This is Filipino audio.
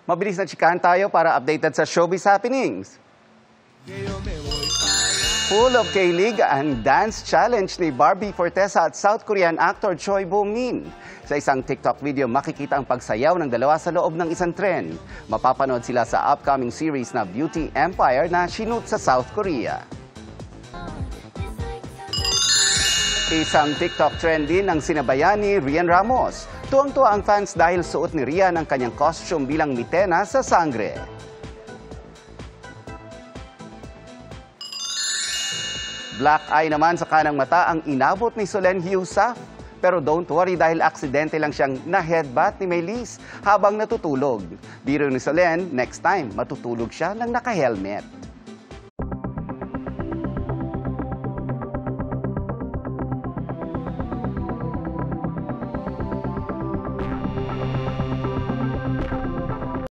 Mabilis na chikahan tayo para updated sa showbiz happenings. Full of K-League ang dance challenge ni Barbie Fortesa at South Korean actor Choi Bo-min. Sa isang TikTok video, makikita ang pagsayaw ng dalawa sa loob ng isang tren. Mapapanood sila sa upcoming series na Beauty Empire na shoot sa South Korea. Isang TikTok trend din ang sinabayan ni Rian Ramos. Tuwang-tuwa ang fans dahil suot ni Rian ang kanyang costume bilang mitena sa sangre. Black eye naman sa kanang mata ang inabot ni Solen Heussaff. Pero don't worry dahil aksidente lang siyang na-headbutt ni Maylise habang natutulog. Biro ni Solen, next time matutulog siya ng naka-helmet.